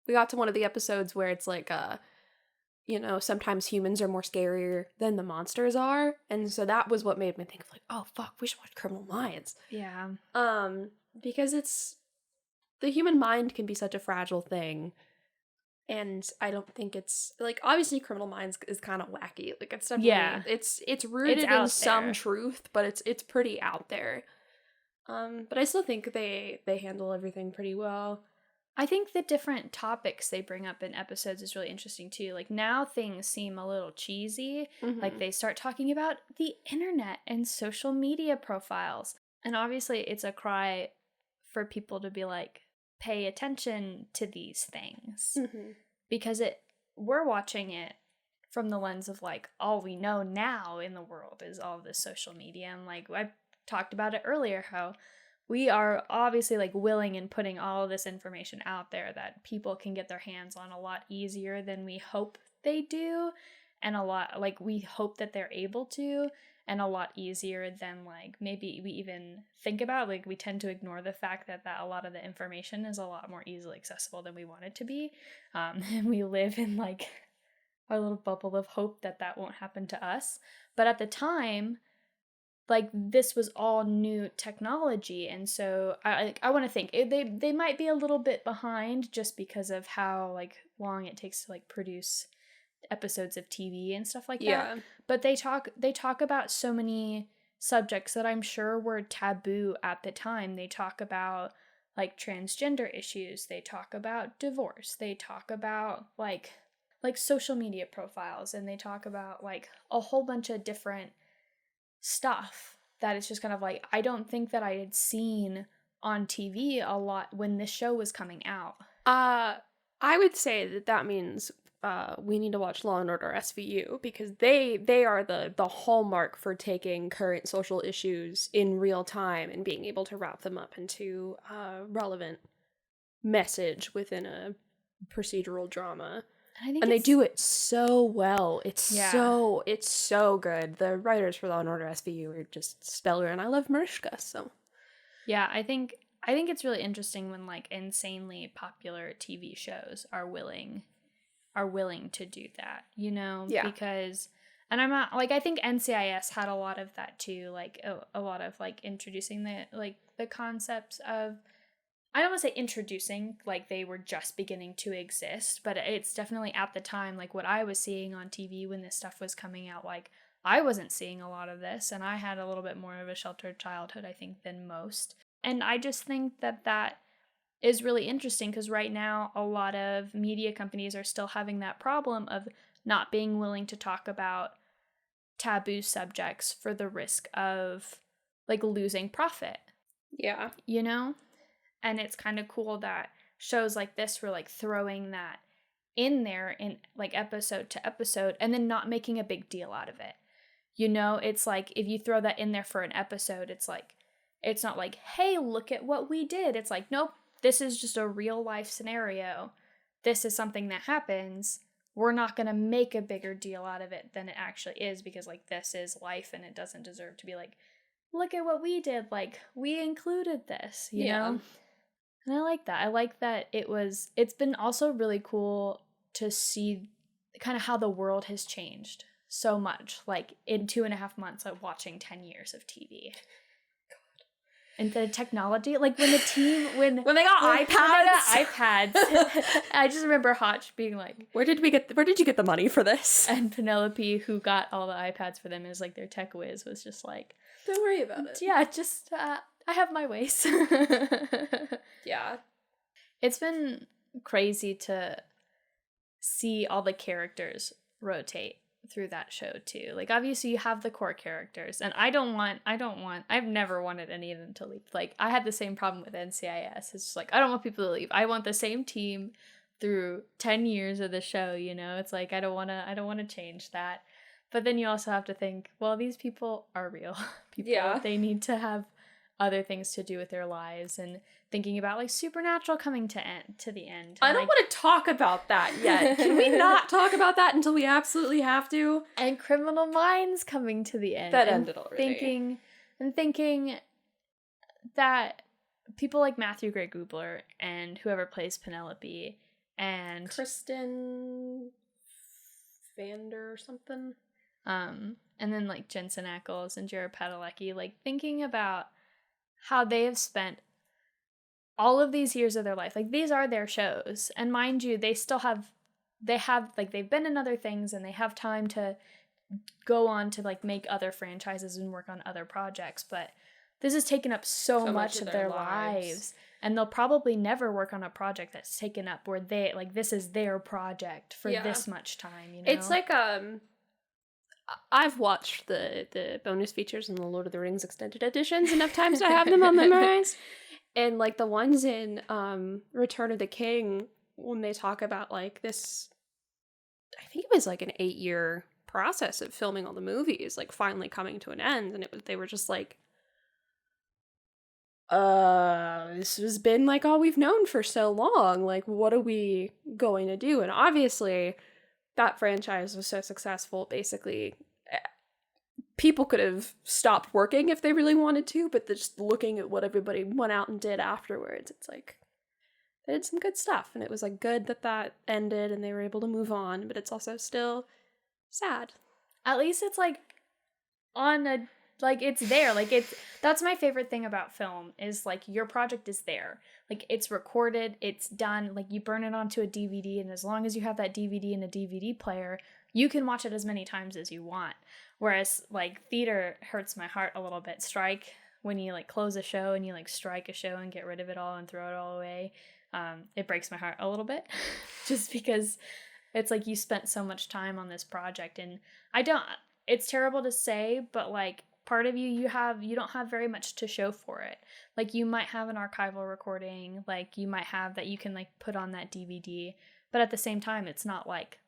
one of the episodes where it's like sometimes humans are more scarier than the monsters are, and so that was what made me think of like, oh fuck, we should watch Criminal Minds. Yeah. Because the human mind can be such a fragile thing. And I don't think it's like, obviously Criminal Minds is kind of wacky. Like, it's definitely it's rooted in some truth, but it's pretty out there. But I still think they handle everything pretty well. I think the different topics they bring up in episodes is really interesting too. Like, now things seem a little cheesy. Mm-hmm. Like, they start talking about the internet and social media profiles. And obviously it's a cry for people to be like, pay attention to these things. Mm-hmm. Because we're watching it from the lens of like, all we know now in the world is all this social media. And like, I talked about it earlier, how we are obviously like willing and putting all of this information out there that people can get their hands on a lot easier than we hope they do, and a lot like we hope that they're able to, and a lot easier than like maybe we even think about. Like, we tend to ignore the fact that a lot of the information is a lot more easily accessible than we want it to be, and we live in like our little bubble of hope that won't happen to us. But at the time, like, this was all new technology, and so I want to think they might be a little bit behind just because of how like long it takes to like produce episodes of TV and stuff like that. But they talk about so many subjects that I'm sure were taboo at the time. They talk about like transgender issues, they talk about divorce, they talk about like social media profiles, and they talk about like a whole bunch of different stuff that it's just kind of like, I don't think that I had seen on TV a lot when this show was coming out. I would say that means we need to watch Law and Order SVU, because they are the hallmark for taking current social issues in real time and being able to wrap them up into a relevant message within a procedural drama. And they do it so well. It's so good. The writers for Law and Order SVU are just stellar, and I love Mariska, so. Yeah, I think it's really interesting when like insanely popular TV shows are willing to do that, you know? Yeah. Because, and I'm not like, I think NCIS had a lot of that too, like a lot of like introducing the concepts of, I don't want to say introducing, like they were just beginning to exist, but it's definitely at the time, like what I was seeing on TV when this stuff was coming out, like I wasn't seeing a lot of this, and I had a little bit more of a sheltered childhood, I think, than most. And I just think that is really interesting, because right now a lot of media companies are still having that problem of not being willing to talk about taboo subjects for the risk of like losing profit. Yeah. You know? And it's kind of cool that shows like this were like throwing that in there in like episode to episode and then not making a big deal out of it. You know, it's like if you throw that in there for an episode, it's like, it's not like, hey, look at what we did. It's like, nope, this is just a real life scenario. This is something that happens. We're not going to make a bigger deal out of it than it actually is, because like this is life and it doesn't deserve to be like, look at what we did. Like we included this, you know? And I like that. I like that it's been also really cool to see kind of how the world has changed so much, like in 2.5 months of watching 10 years of TV. God. And the technology, like when they got iPads, I just remember Hotch being like, where did you get the money for this? And Penelope, who got all the iPads for them, is like their tech whiz, was just like, don't worry about it. Yeah, just I have my ways. Yeah. It's been crazy to see all the characters rotate through that show too. Like, obviously you have the core characters, and I've never wanted any of them to leave. Like, I had the same problem with NCIS. It's just like, I don't want people to leave. I want the same team through 10 years of the show, you know? It's like, I don't want to change that. But then you also have to think, well, these people are real people. Yeah. They need to have other things to do with their lives, and thinking about like Supernatural coming to the end. I don't want to talk about that yet. Can we not talk about that until we absolutely have to? And Criminal Minds coming to the end. That ended already. Thinking that people like Matthew Gray Gubler and whoever plays Penelope and Kristen Vander or something. And then like Jensen Ackles and Jared Padalecki, like thinking about how they have spent all of these years of their life. Like, these are their shows, and mind you, they've been in other things, and they have time to go on to like make other franchises and work on other projects, but this has taken up so much of their lives, and they'll probably never work on a project that's taken up where they like, this is their project for this much time, you know? It's like I've watched the bonus features in the Lord of the Rings extended editions enough times to have them all memorized. And, like, the ones in Return of the King, when they talk about, like, this, I think it was, like, an 8-year process of filming all the movies, like, finally coming to an end. And they were just like, this has been, like, all we've known for so long. Like, what are we going to do? And obviously, that franchise was so successful, basically, people could have stopped working if they really wanted to, but just looking at what everybody went out and did afterwards, it's like, they did some good stuff, and it was like good that ended and they were able to move on, but it's also still sad. At least it's like on a, like, it's there. Like, that's my favorite thing about film, is like, your project is there. Like, it's recorded, it's done, like, you burn it onto a DVD, and as long as you have that DVD in a DVD player, you can watch it as many times as you want. Whereas, like, theater hurts my heart a little bit. Strike, when you, like, close a show and you, like, strike a show and get rid of it all and throw it all away, it breaks my heart a little bit. Just because it's like, you spent so much time on this project, and it's terrible to say, but, like, part of you don't have very much to show for it. Like, you might have an archival recording, like, you might have that you can, like, put on that DVD, but at the same time, it's not like,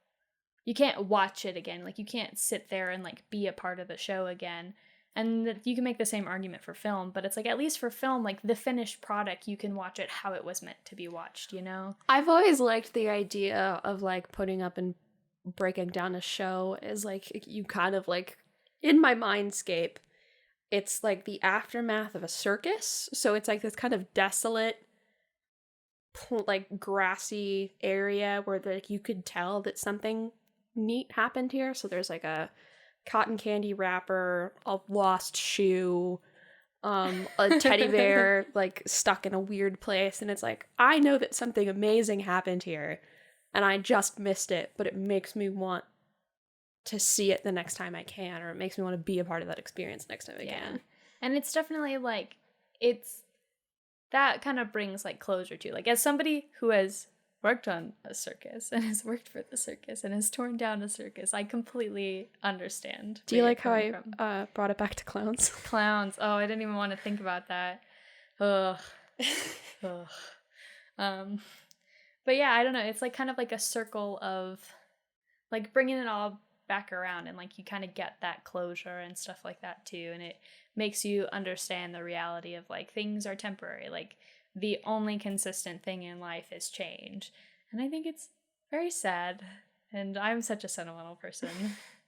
you can't watch it again. Like, you can't sit there and, like, be a part of the show again. And you can make the same argument for film, but it's like, at least for film, like, the finished product, you can watch it how it was meant to be watched, you know? I've always liked the idea of, like, putting up and breaking down a show as, like, you kind of, like, in my mindscape, it's like the aftermath of a circus. So it's like this kind of desolate, like, grassy area where, like, you could tell that something neat happened here. So there's like a cotton candy wrapper, a lost shoe, a teddy bear like stuck in a weird place, and it's like, I know that something amazing happened here and I just missed it, but it makes me want to see it the next time I can, or it makes me want to be a part of that experience next time I can. And it's definitely like, it's that kind of brings like closure to, like, as somebody who has worked on a circus and has worked for the circus and has torn down a circus, I completely understand. Do you like how I brought it back to clowns? Clowns. Oh, I didn't even want to think about that. Ugh. Ugh. But yeah, I don't know. It's like kind of like a circle of like bringing it all back around, and like you kind of get that closure and stuff like that too. And it makes you understand the reality of like, things are temporary. Like, the only consistent thing in life is change. And I think it's very sad. And I'm such a sentimental person.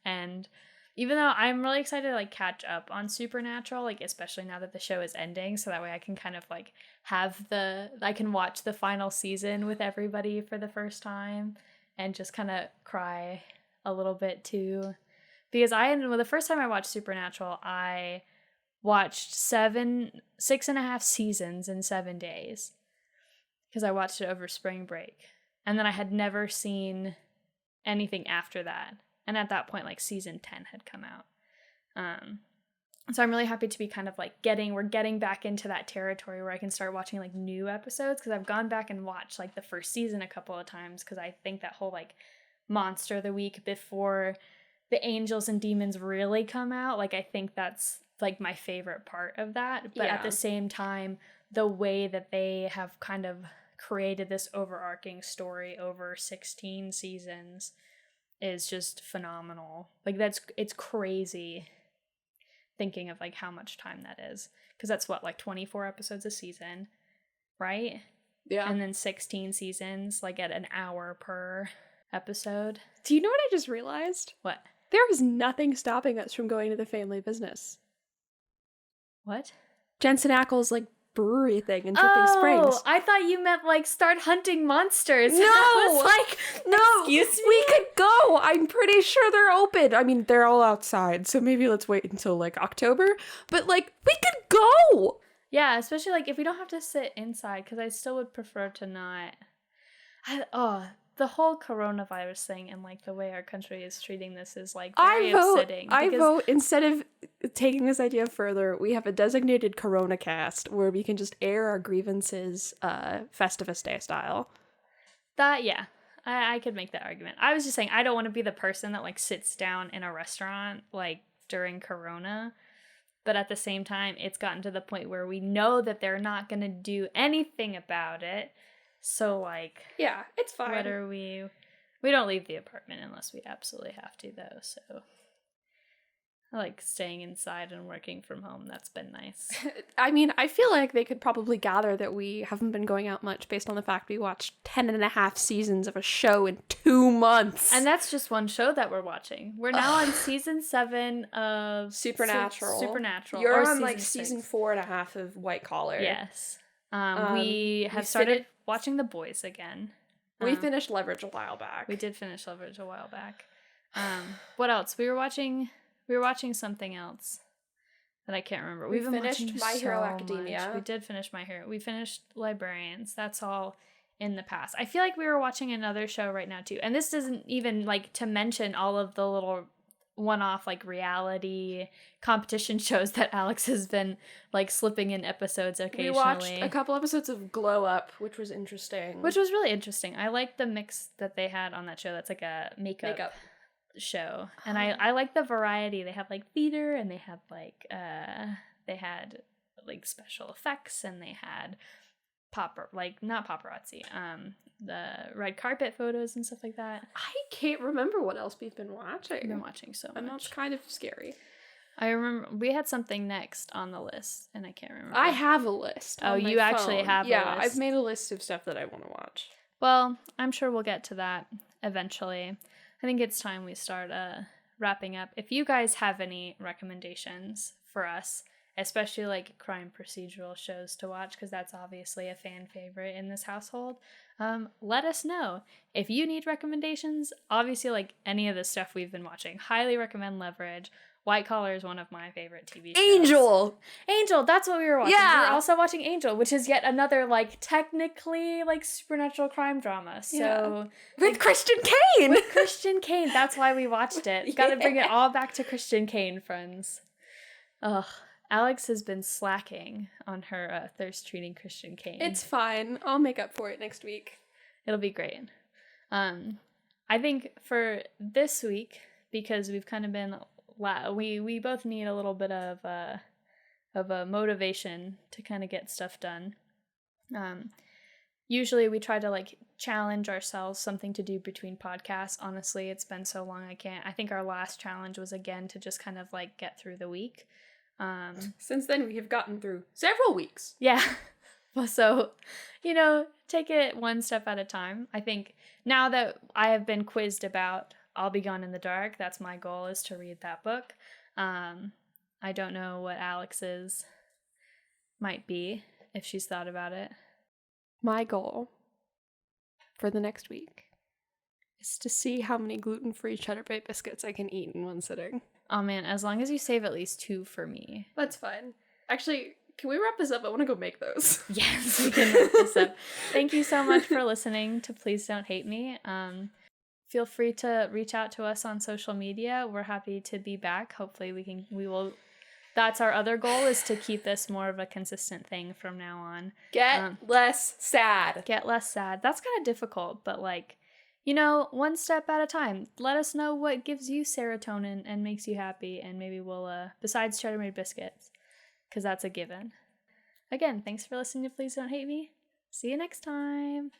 And even though I'm really excited to like catch up on Supernatural, like especially now that the show is ending, so that way I can kind of like I can watch the final season with everybody for the first time and just kind of cry a little bit too. Because the first time I watched Supernatural, I watched 6.5 seasons in 7 days, because I watched it over spring break, and then I had never seen anything after that, and at that point like season 10 had come out. So I'm really happy to be kind of like we're getting back into that territory where I can start watching like new episodes, because I've gone back and watched like the first season a couple of times, because I think that whole like monster the week before the angels and demons really come out. Like, I think that's like my favorite part of that. But at the same time, the way that they have kind of created this overarching story over 16 seasons is just phenomenal. Like, it's crazy thinking of like how much time that is, because that's what, like 24 episodes a season, right? Yeah. And then 16 seasons, like at an hour per episode. Do you know what I just realized? What? There was nothing stopping us from going to the family business. What? Jensen Ackles, like, brewery thing in Dripping Springs. I thought you meant like start hunting monsters. No! I was like, no! Excuse me? We could go! I'm pretty sure they're open. I mean, they're all outside, so maybe let's wait until, like, October. But, like, we could go! Yeah, especially like if we don't have to sit inside, because I still would prefer to not. The whole coronavirus thing and like the way our country is treating this is like very upsetting. I vote, instead of taking this idea further, we have a designated Corona cast where we can just air our grievances Festivus Day style. I could make that argument. I was just saying, I don't want to be the person that like sits down in a restaurant like during Corona. But at the same time, it's gotten to the point where we know that they're not going to do anything about it. So, like... Yeah, it's fine. What are we... We don't leave the apartment unless we absolutely have to, though, so... I like staying inside and working from home. That's been nice. I mean, I feel like they could probably gather that we haven't been going out much based on the fact we watched 10.5 seasons of a show in 2 months. And that's just one show that we're watching. We're now on season 7 of... Supernatural. You're on, like, season 4.5 of White Collar. Yes. We have started watching The Boys again. We finished Leverage a while back. We did finish Leverage a while back. What else? We were watching something else that I can't remember. We finished My Hero Academia. Much. We did finish My Hero. We finished Librarians. That's all in the past. I feel like we were watching another show right now too. And this doesn't even like to mention all of the little one-off like reality competition shows that Alex has been like slipping in episodes occasionally. We watched a couple episodes of Glow Up, which was interesting. Which was really interesting. I like the mix that they had on that show. That's like a makeup show, and I like the variety. They have like theater, and they have like they had like special effects, and they had not paparazzi, the red carpet photos and stuff like that. I can't remember what else we've been watching. We've been watching so much. And that's kind of scary. I remember we had something next on the list, and I can't remember. I have a list. Oh, you actually have a list. Yeah, I've made a list of stuff that I want to watch. Well, I'm sure we'll get to that eventually. I think it's time we start wrapping up. If you guys have any recommendations for us, especially like crime procedural shows to watch, because that's obviously a fan favorite in this household, let us know. If you need recommendations, obviously like any of the stuff we've been watching, highly recommend Leverage. White Collar is one of my favorite TV shows. Angel, that's what we were watching. Yeah. We were also watching Angel, which is yet another, like, technically, like, supernatural crime drama. So With Christian Kane! With Christian Kane. That's why we watched it. Gotta bring it all back to Christian Kane, friends. Ugh. Alex has been slacking on her thirst treating Christian Kane. It's fine. I'll make up for it next week. It'll be great. I think for this week, because we've kind of been... We both need a little bit of a motivation to kind of get stuff done. Usually we try to like challenge ourselves, something to do between podcasts. Honestly, it's been so long I can't. I think our last challenge was again to just kind of like get through the week. Since then we have gotten through several weeks. Yeah. Well, so, take it one step at a time. I think now that I have been quizzed about I'll Be Gone in the Dark, that's my goal, is to read that book. I don't know what Alex's might be, if she's thought about it. My goal for the next week is to see how many gluten-free cheddar bay biscuits I can eat in one sitting. Oh man, as long as you save at least 2 for me. That's fine. Actually, can we wrap this up? I want to go make those. Yes, we can wrap this up. Thank you so much for listening to Please Don't Hate Me. Feel free to reach out to us on social media. We're happy to be back. Hopefully we will. That's our other goal, is to keep this more of a consistent thing from now on. Get less sad. Get less sad. That's kind of difficult, but like, You know, one step at a time. Let us know what gives you serotonin and makes you happy, and maybe we'll, besides cheddar made biscuits, because that's a given. Again, thanks for listening to Please Don't Hate Me. See you next time.